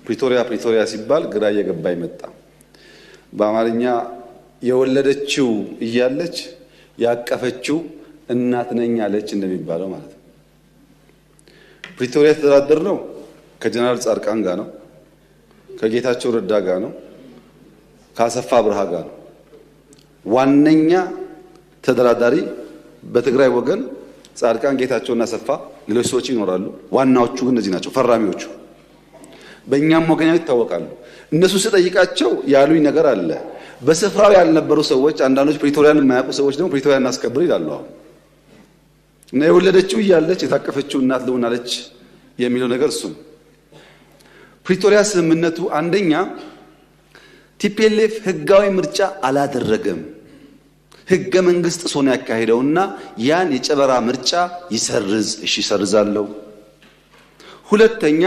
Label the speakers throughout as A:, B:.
A: ፕሪቶሪያ ሲባል ግራ እየገባኝ መጣ። በአማርኛ የወለደችው እያለች ያቀፈችው እናት ነኝ አለች እንደሚባለው ማለት ነው። ፕሪቶሪያ የተደራደርነው ከጀነራል ጻድቃን ጋር ነው፣ ከጌታቸው ረዳ ጋር ነው፣ ከአሰፋ ብርሃ ጋር ነው። ዋነኛ ተደራዳሪ በትግራይ ወገን ጻድቃን፣ ጌታቸውና አሰፋ፣ ሌሎች ሰዎች ይኖራሉ። ዋናዎቹ ግን እነዚህ ናቸው ፈራሚዎቹ። በእኛም ወገን ይታወቃሉ። እነሱ ስጠይቃቸው ያሉኝ ነገር አለ። በስፍራው ያልነበሩ ሰዎች፣ አንዳንዶች ፕሪቶሪያን የማያውቁ ሰዎች ደግሞ ፕሪቶሪያን እናስከብር ይላሉ። አሁን እና የወለደችው እያለች የታቀፈችው እናት ልሆናለች የሚለው ነገር እሱ ነው። ፕሪቶሪያ ስምምነቱ አንደኛ ቲፒኤልኤፍ ህጋዊ ምርጫ አላደረገም። ህገ መንግስት ሶን ያካሄደውና ያን የጨበራ ምርጫ ይሰርዝ። እሺ ይሰርዛለሁ። ሁለተኛ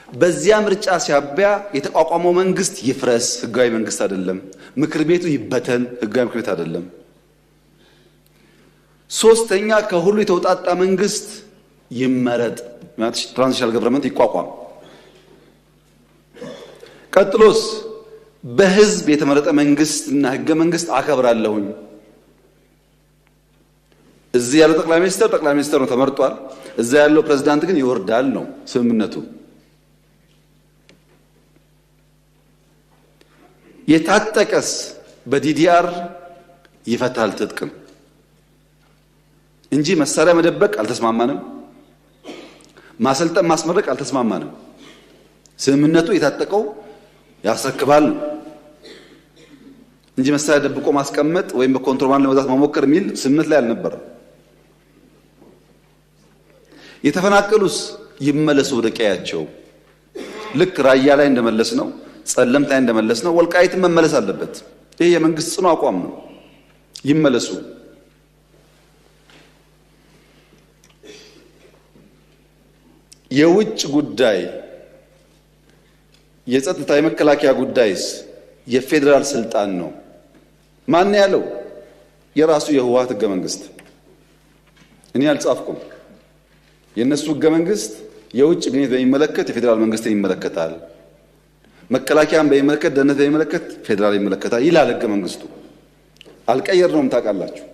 A: በዚያ ምርጫ ሲያበያ የተቋቋመው መንግስት ይፍረስ፣ ህጋዊ መንግስት አይደለም። ምክር ቤቱ ይበተን፣ ህጋዊ ምክር ቤት አይደለም። ሶስተኛ ከሁሉ የተውጣጣ መንግስት ይመረጥ፣ ማለት ትራንዚሽናል ገቨርንመንት ይቋቋም። ቀጥሎስ በህዝብ የተመረጠ መንግስትና ህገ መንግስት አከብራለሁኝ። እዚህ ያለው ጠቅላይ ሚኒስትር ነው ተመርጧል። እዛ ያለው ፕሬዝዳንት ግን ይወርዳል ነው ስምምነቱ። የታጠቀስ በዲዲአር ይፈታል ትጥቅም እንጂ መሳሪያ መደበቅ አልተስማማንም። ማሰልጠን ማስመረቅ አልተስማማንም። ስምምነቱ የታጠቀው ያስረክባል እንጂ መሳሪያ ደብቆ ማስቀመጥ ወይም በኮንትሮባንድ ለመግዛት መሞከር የሚል ስምምነት ላይ አልነበረም። የተፈናቀሉስ ይመለሱ ወደ ቀያቸው። ልክ ራያ ላይ እንደመለስ ነው፣ ጸለምት ላይ እንደመለስ ነው፣ ወልቃይትም መመለስ አለበት። ይሄ የመንግስት ጽኑ አቋም ነው። ይመለሱ። የውጭ ጉዳይ፣ የጸጥታ፣ የመከላከያ ጉዳይስ የፌዴራል ስልጣን ነው። ማን ያለው? የራሱ የህወሓት ህገ መንግስት። እኔ አልጻፍኩም። የነሱ ህገ መንግስት የውጭ ግንኙነት በሚመለከት የፌዴራል መንግስትን ይመለከታል፣ መከላከያን በሚመለከት፣ ደህንነት በሚመለከት ፌዴራል ይመለከታል ይላል ህገ መንግስቱ። አልቀየርነውም፣ ታውቃላችሁ።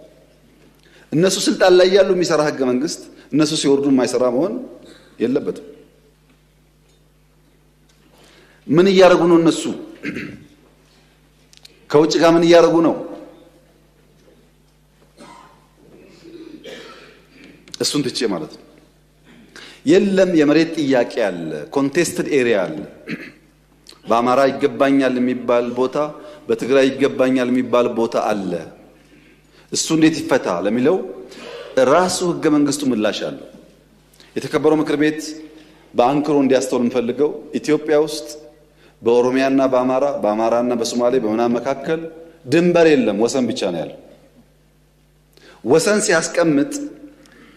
A: እነሱ ስልጣን ላይ ያሉ የሚሰራ ህገ መንግስት እነሱ ሲወርዱ የማይሰራ መሆን የለበትም። ምን እያደረጉ ነው እነሱ? ከውጭ ጋር ምን እያደረጉ ነው? እሱን ትቼ ማለት ነው። የለም የመሬት ጥያቄ አለ፣ ኮንቴስትድ ኤሪያ አለ። በአማራ ይገባኛል የሚባል ቦታ፣ በትግራይ ይገባኛል የሚባል ቦታ አለ። እሱ እንዴት ይፈታ ለሚለው ራሱ ህገ መንግስቱ ምላሽ አለው። የተከበረው ምክር ቤት በአንክሮ እንዲያስተውል የምፈልገው ኢትዮጵያ ውስጥ በኦሮሚያና በአማራና በሶማሌ በምናምን መካከል ድንበር የለም፣ ወሰን ብቻ ነው ያለው። ወሰን ሲያስቀምጥ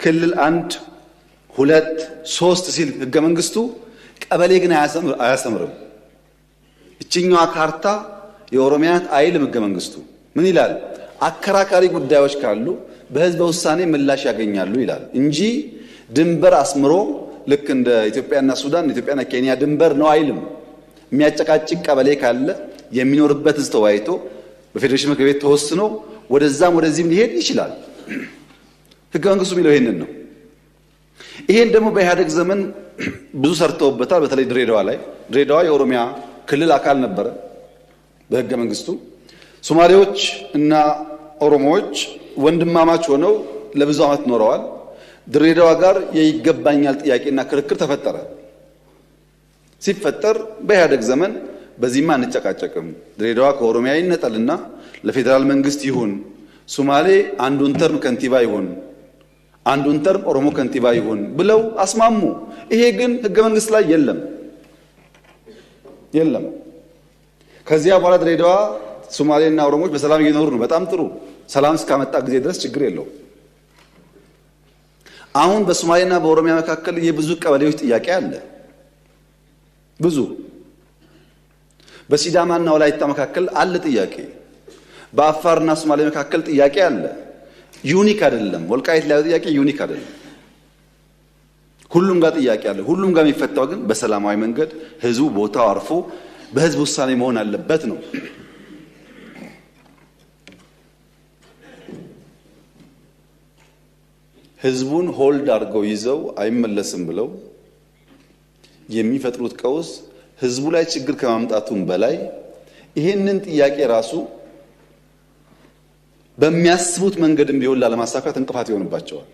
A: ክልል 1 2 3 ሲል ህገ መንግስቱ ቀበሌ ግን አያሰምርም። እችኛዋ ካርታ የኦሮሚያ አይልም ህገ መንግስቱ። ምን ይላል? አከራካሪ ጉዳዮች ካሉ በህዝበ ውሳኔ ምላሽ ያገኛሉ ይላል እንጂ ድንበር አስምሮ ልክ እንደ ኢትዮጵያና ሱዳን፣ ኢትዮጵያና ኬንያ ድንበር ነው አይልም። የሚያጨቃጭቅ ቀበሌ ካለ የሚኖርበት ህዝብ ተወያይቶ በፌዴሬሽን ምክር ቤት ተወስኖ ወደዛም ወደዚህም ሊሄድ ይችላል። ህገ መንግስቱ የሚለው ይሄንን ነው። ይሄን ደግሞ በኢህአደግ ዘመን ብዙ ሰርተውበታል። በተለይ ድሬዳዋ ላይ። ድሬዳዋ የኦሮሚያ ክልል አካል ነበረ በህገ መንግስቱ። ሶማሌዎች እና ኦሮሞዎች ወንድማማች ሆነው ለብዙ ዓመት ኖረዋል። ድሬዳዋ ጋር የይገባኛል ጥያቄና ክርክር ተፈጠረ። ሲፈጠር በኢህአደግ ዘመን በዚህማ አንጨቃጨቅም፣ ድሬዳዋ ከኦሮሚያ ይነጠልና ለፌዴራል መንግስት ይሁን፣ ሶማሌ አንዱን ተርም ከንቲባ ይሁን፣ አንዱን ተርም ኦሮሞ ከንቲባ ይሁን ብለው አስማሙ። ይሄ ግን ህገ መንግስት ላይ የለም። ከዚያ በኋላ ድሬዳዋ ሶማሌና ኦሮሞዎች በሰላም እየኖሩ ነው። በጣም ጥሩ። ሰላም እስካመጣ ጊዜ ድረስ ችግር የለው። አሁን በሶማሌና በኦሮሚያ መካከል የብዙ ቀበሌዎች ጥያቄ አለ። ብዙ በሲዳማና ወላይታ መካከል አለ ጥያቄ። በአፋርና ሶማሌ መካከል ጥያቄ አለ። ዩኒክ አይደለም። ወልቃይት ላይ ጥያቄ ዩኒክ አይደለም። ሁሉም ጋር ጥያቄ አለ። ሁሉም ጋር የሚፈታው ግን በሰላማዊ መንገድ ህዝቡ ቦታው አርፎ በህዝብ ውሳኔ መሆን አለበት ነው። ህዝቡን ሆልድ አድርገው ይዘው አይመለስም ብለው የሚፈጥሩት ቀውስ ህዝቡ ላይ ችግር ከማምጣቱም በላይ ይሄንን ጥያቄ ራሱ በሚያስቡት መንገድም ቢሆን ላለማሳካት እንቅፋት ይሆንባቸዋል።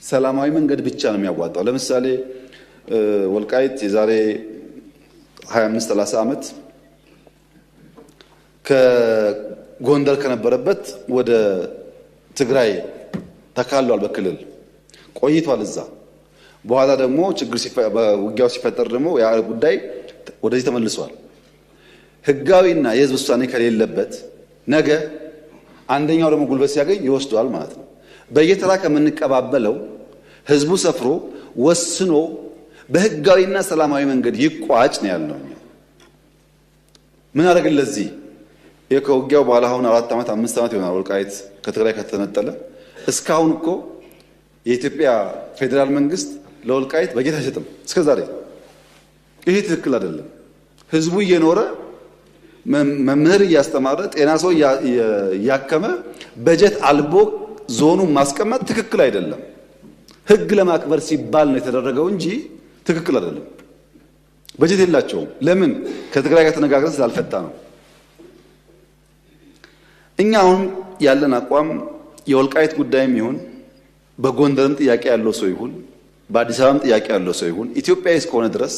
A: ሰላማዊ መንገድ ብቻ ነው የሚያዋጣው። ለምሳሌ ወልቃይት የዛሬ 25-30 ዓመት ከጎንደር ከነበረበት ወደ ትግራይ ተካሏል። በክልል ቆይቷል እዛ። በኋላ ደግሞ ችግር በውጊያው ሲፈጠር ደግሞ ያ ጉዳይ ወደዚህ ተመልሷል። ህጋዊና የህዝብ ውሳኔ ከሌለበት ነገ አንደኛው ደግሞ ጉልበት ሲያገኝ ይወስዷል ማለት ነው። በየተራ ከምንቀባበለው ህዝቡ ሰፍሮ ወስኖ በህጋዊና ሰላማዊ መንገድ ይቋጭ ነው ያለው። ምን አደረግን ለዚህ? ከውጊያው በኋላ አሁን 4 ዓመት 5 ዓመት ይሆናል ወልቃይት ከትግራይ ከተነጠለ። እስካሁን እኮ የኢትዮጵያ ፌዴራል መንግስት ለወልቃይት በጀት አይሰጥም እስከዛሬ። ይሄ ትክክል አይደለም። ህዝቡ እየኖረ መምህር እያስተማረ ጤና ሰው እያከመ በጀት አልቦ ዞኑን ማስቀመጥ ትክክል አይደለም። ህግ ለማክበር ሲባል ነው የተደረገው እንጂ ትክክል አይደለም። በጀት የላቸውም። ለምን? ከትግራይ ጋር ተነጋግረን ስላልፈታ ነው። እኛ አሁን ያለን አቋም የወልቃይት ጉዳይም ይሁን በጎንደርም ጥያቄ ያለው ሰው ይሁን በአዲስ አበባም ጥያቄ ያለው ሰው ይሁን ኢትዮጵያዊ እስከሆነ ድረስ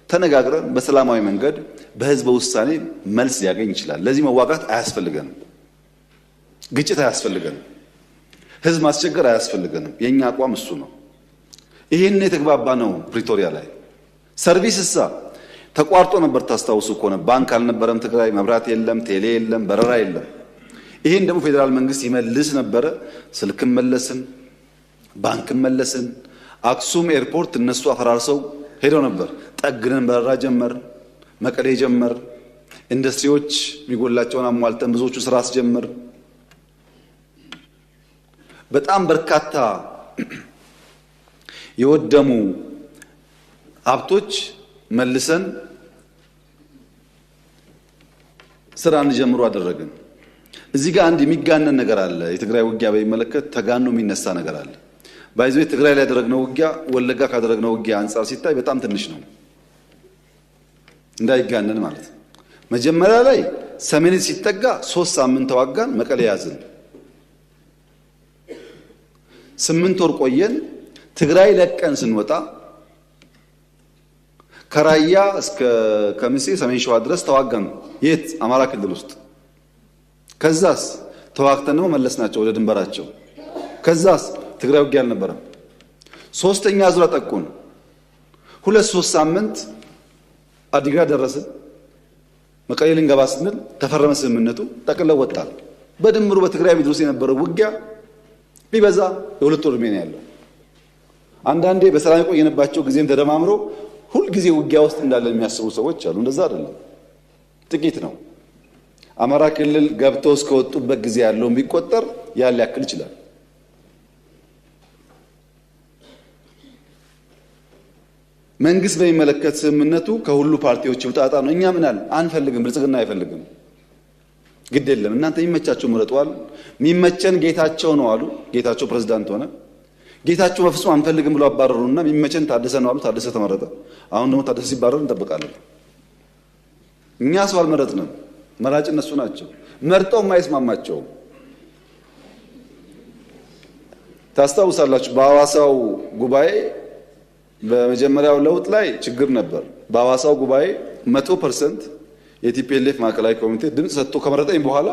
A: ተነጋግረን በሰላማዊ መንገድ በህዝብ ውሳኔ መልስ ሊያገኝ ይችላል። ለዚህ መዋጋት አያስፈልገንም። ግጭት አያስፈልገንም። ህዝብ ማስቸገር አያስፈልገንም። የኛ አቋም እሱ ነው። ይሄን የተግባባ ነው። ፕሪቶሪያ ላይ ሰርቪስሳ ተቋርጦ ነበር። ታስታውሱ ከሆነ ባንክ አልነበረም ትግራይ፣ መብራት የለም፣ ቴሌ የለም፣ በረራ የለም። ይሄን ደግሞ ፌዴራል መንግስት ይመልስ ነበረ። ስልክም መለስን፣ ባንክም መለስን። አክሱም ኤርፖርት እነሱ አፈራርሰው ሄደው ነበር። ጠግነን በረራ ጀመር፣ መቀሌ ጀመር፣ ኢንዱስትሪዎች የሚጎላቸውን አሟልተን ብዙዎቹ ስራ አስጀመር። በጣም በርካታ የወደሙ ሀብቶች መልሰን ስራ እንጀምሩ አደረግን። እዚህ ጋር አንድ የሚጋነን ነገር አለ። የትግራይ ውጊያ በሚመለከት ተጋኖ የሚነሳ ነገር አለ። ባይዘው ትግራይ ላይ ያደረግነው ውጊያ ወለጋ ካደረግነው ውጊያ አንጻር ሲታይ በጣም ትንሽ ነው። እንዳይጋነን ማለት ነው። መጀመሪያ ላይ ሰሜን ሲጠጋ 3 ሳምንት ተዋጋን፣ መቀሌ ያዝን። 8 ወር ቆየን። ትግራይ ለቀን ስንወጣ ከራያ እስከ ከምሴ ሰሜን ሸዋ ድረስ ተዋጋን። የት? አማራ ክልል ውስጥ። ከዛስ ተዋግተን ነው መለስናቸው ወደ ድንበራቸው። ከዛስ ትግራይ ውጊያ አልነበረም። 3ኛ ዙር አጠቁን። 2-3 ሳምንት አዲግራት ደረስን። መቀሌ ልንገባ ስንል ተፈረመ ስምምነቱ፣ ጠቅልለው ወጣል። በድምሩ በትግራይ ምድር ውስጥ የነበረው ውጊያ ቢበዛ የ2 ወር ዕድሜ ነው ያለው። አንዳንዴ በሰላም የቆየንባቸው ጊዜም ተደማምሮ ሁል ጊዜ ውጊያ ውስጥ እንዳለን የሚያስቡ ሰዎች አሉ። እንደዛ አይደለም፣ ጥቂት ነው። አማራ ክልል ገብተው እስከወጡበት ጊዜ ያለውን ቢቆጠር ያን ሊያክል ይችላል። መንግስት በሚመለከት ስምምነቱ ከሁሉ ፓርቲዎች ውጣጣ ነው። እኛ ምን አለ አንፈልግም፣ ብልጽግና አይፈልግም። ግድ የለም እናንተ የሚመቻቸው ምረጧል። የሚመቸን ጌታቸው ነው አሉ። ጌታቸው ፕሬዝዳንት ሆነ። ጌታቸው በፍጹም አንፈልግም ብሎ አባረሩና የሚመቸን ታደሰ ነው አሉ። ታደሰ ተመረጠ። አሁን ደግሞ ታደሰ ሲባረር እንጠብቃለን። እኛ ሰው አልመረጥንም። መራጭ እነሱ ናቸው። መርጠው የማይስማማቸው ታስታውሳላችሁ። በሐዋሳው ጉባኤ በመጀመሪያው ለውጥ ላይ ችግር ነበር። በሐዋሳው ጉባኤ 100% የቲፒኤልኤፍ ማዕከላዊ ኮሚቴ ድምፅ ሰጥቶ ከመረጠኝ በኋላ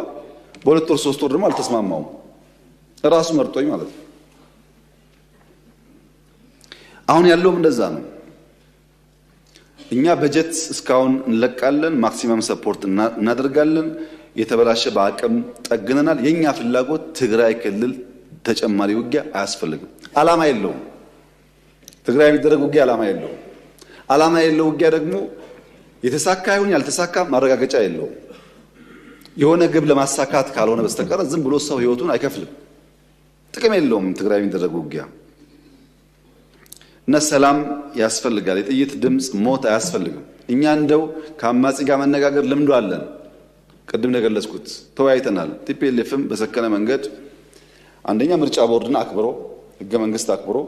A: በ2 ወር 3 ወር ደግሞ አልተስማማውም። ራሱ መርጦኝ ማለት ነው። አሁን ያለውም እንደዛ ነው። እኛ በጀት እስካሁን እንለቃለን፣ ማክሲመም ሰፖርት እናደርጋለን። የተበላሸ በአቅም ጠግነናል። የኛ ፍላጎት ትግራይ ክልል ተጨማሪ ውጊያ አያስፈልግም። አላማ የለውም። ትግራይ የሚደረግ ውጊያ አላማ የለውም። አላማ የለው ውጊያ ደግሞ የተሳካ ይሁን ያልተሳካ ማረጋገጫ የለውም። የሆነ ግብ ለማሳካት ካልሆነ በስተቀር ዝም ብሎ ሰው ህይወቱን አይከፍልም። ጥቅም የለውም ትግራይ የሚደረግ ውጊያ እና ሰላም ያስፈልጋል። የጥይት ድምፅ ሞት አያስፈልግም። እኛ እንደው ከአማጺ ጋር መነጋገር ልምዱ አለን። ቅድም እንደገለጽኩት ተወያይተናል። ቲፒኤልኤፍም በሰከነ መንገድ አንደኛ ምርጫ ቦርድን አክብሮ ህገ መንግስት አክብሮ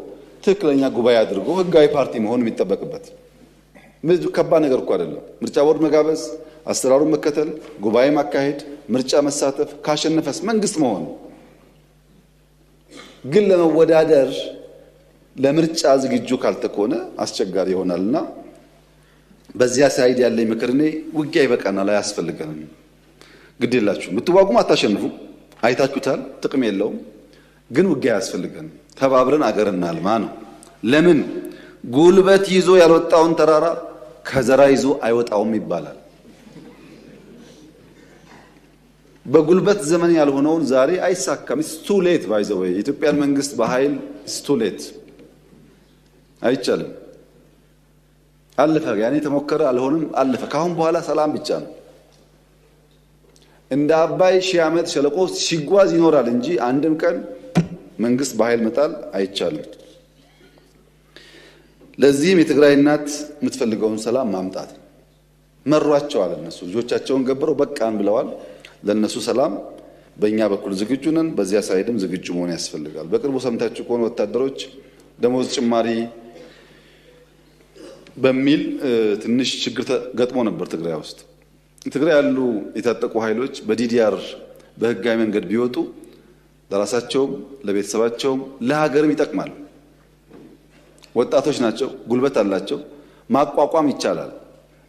A: ትክክለኛ ጉባኤ አድርጎ ህጋዊ ፓርቲ መሆን የሚጠበቅበት ከባድ ነገር እኮ አይደለም። ምርጫ ቦርድ መጋበዝ፣ አሰራሩን መከተል፣ ጉባኤ ማካሄድ፣ ምርጫ መሳተፍ፣ ካሸነፈስ መንግስት መሆን። ግን ለመወዳደር ለምርጫ ዝግጁ ካልተኮነ አስቸጋሪ ይሆናልና በዚያ ሳይድ ያለኝ ምክር እኔ ውጊያ ይበቃናል፣ አያስፈልገንም። ግድ የላችሁ ብትዋጉም አታሸንፉ፣ አይታችሁታል፣ ጥቅም የለውም። ግን ውጊያ አያስፈልገንም። ተባብረን አገር እናልማ ነው። ለምን ጉልበት ይዞ ያልወጣውን ተራራ ከዘራ ይዞ አይወጣውም ይባላል። በጉልበት ዘመን ያልሆነውን ዛሬ አይሳካም። ኢትስ ቱ ሌት ባይ ዘ ዌይ የኢትዮጵያን መንግስት በኃይል ኢትስ ቱ ሌት አይቻልም። አለፈ። ያኔ ተሞከረ፣ አልሆንም፣ አለፈ። ካሁን በኋላ ሰላም ብቻ ነው። እንደ አባይ ሺህ ዓመት ሸለቆ ሲጓዝ ይኖራል እንጂ አንድም ቀን መንግስት በኃይል መጣል አይቻልም። ለዚህም የትግራይ እናት የምትፈልገውን ሰላም ማምጣት መሯቸዋል። እነሱ ልጆቻቸውን ገብረው በቃን ብለዋል። ለነሱ ሰላም በእኛ በኩል ዝግጁ ነን። በዚያ ሳይድም ዝግጁ መሆን ያስፈልጋል። በቅርቡ ሰምታችሁ ከሆነ ወታደሮች ደሞዝ ጭማሪ በሚል ትንሽ ችግር ገጥሞ ነበር ትግራይ ውስጥ። ትግራይ ያሉ የታጠቁ ኃይሎች በዲዲአር በህጋዊ መንገድ ቢወጡ ለራሳቸውም ለቤተሰባቸውም ለሀገርም ይጠቅማል። ወጣቶች ናቸው፣ ጉልበት አላቸው፣ ማቋቋም ይቻላል።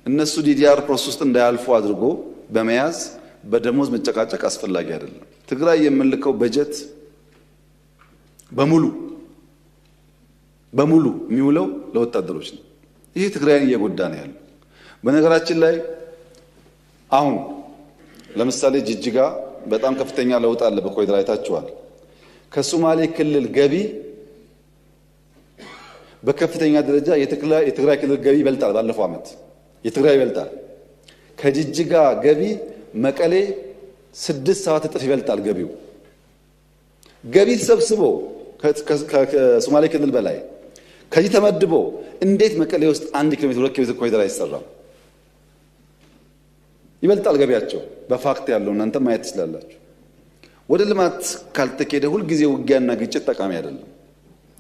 A: እነሱ ዲዲአር ፕሮሰስ ውስጥ እንዳያልፉ አድርጎ በመያዝ በደሞዝ መጨቃጨቅ አስፈላጊ አይደለም። ትግራይ የምንልከው በጀት በሙሉ የሚውለው ለወታደሮች ነው። ይሄ ትግራይን እየጎዳ ነው ያለው። በነገራችን ላይ አሁን ለምሳሌ ጅጅጋ በጣም ከፍተኛ ለውጥ አለ። በኮሪደር አይታችኋል። ከሶማሌ ክልል ገቢ በከፍተኛ ደረጃ የትግራይ ክልል ገቢ ይበልጣል። ባለፈው ዓመት የትግራይ ይበልጣል። ከጅጅጋ ገቢ መቀሌ 6-7 እጥፍ ይበልጣል ገቢው። ገቢ ተሰብስቦ ከሶማሌ ክልል በላይ ከዚህ ተመድቦ እንዴት መቀሌ ውስጥ 1 ኪሎ ሜትር 2 ኪሎ ሜትር ኮሪደር አይሰራም? ይበልጣል ገቢያቸው። በፋክት ያለው እናንተ ማየት ትችላላችሁ። ወደ ልማት ካልተኬደ ሁል ጊዜ ውጊያና ግጭት ጠቃሚ አይደለም።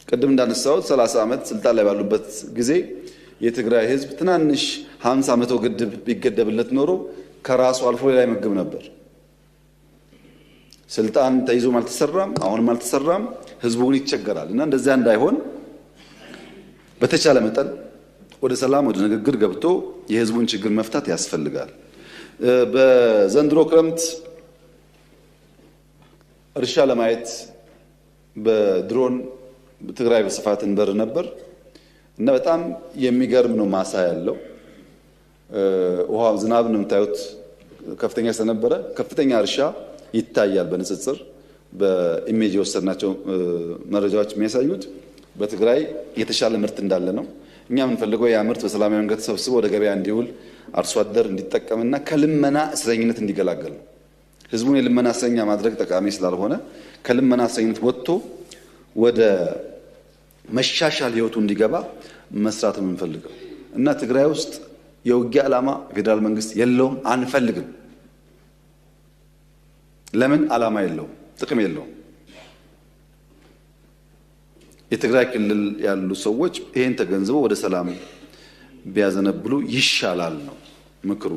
A: ቅድም እንዳነሳሁት 30 ዓመት ስልጣን ላይ ባሉበት ጊዜ የትግራይ ህዝብ ትናንሽ 50 መቶ ግድብ ቢገደብለት ኖሮ ከራሱ አልፎ ሌላ ይመግብ ነበር። ስልጣን ተይዞም አልተሰራም፣ አሁንም አልተሰራም። ህዝቡን ይቸገራል እና እንደዚያ እንዳይሆን በተቻለ መጠን ወደ ሰላም ወደ ንግግር ገብቶ የህዝቡን ችግር መፍታት ያስፈልጋል። በዘንድሮ ክረምት እርሻ ለማየት በድሮን ትግራይ በስፋት እንበር ነበር እና በጣም የሚገርም ነው። ማሳ ያለው ውሃ ዝናብ ነው የምታዩት ከፍተኛ ስለነበረ ከፍተኛ እርሻ ይታያል። በንጽጽር በኢሜጅ የወሰድናቸው መረጃዎች የሚያሳዩት በትግራይ የተሻለ ምርት እንዳለ ነው። እኛ የምንፈልገው ያ ምርት በሰላማዊ መንገድ ተሰብስቦ ወደ ገበያ እንዲውል አርሶ አደር እንዲጠቀምና ከልመና እስረኝነት እንዲገላገል ነው። ህዝቡን የልመና እስረኛ ማድረግ ጠቃሚ ስላልሆነ ከልመና እስረኝነት ወጥቶ ወደ መሻሻል ህይወቱ እንዲገባ መስራት የምንፈልገው እና ትግራይ ውስጥ የውጊያ ዓላማ ፌዴራል መንግስት የለውም፣ አንፈልግም። ለምን? ዓላማ የለውም፣ ጥቅም የለውም። የትግራይ ክልል ያሉ ሰዎች ይሄን ተገንዝበው ወደ ሰላም ቢያዘነብሉ ይሻላል ነው ምክሩ።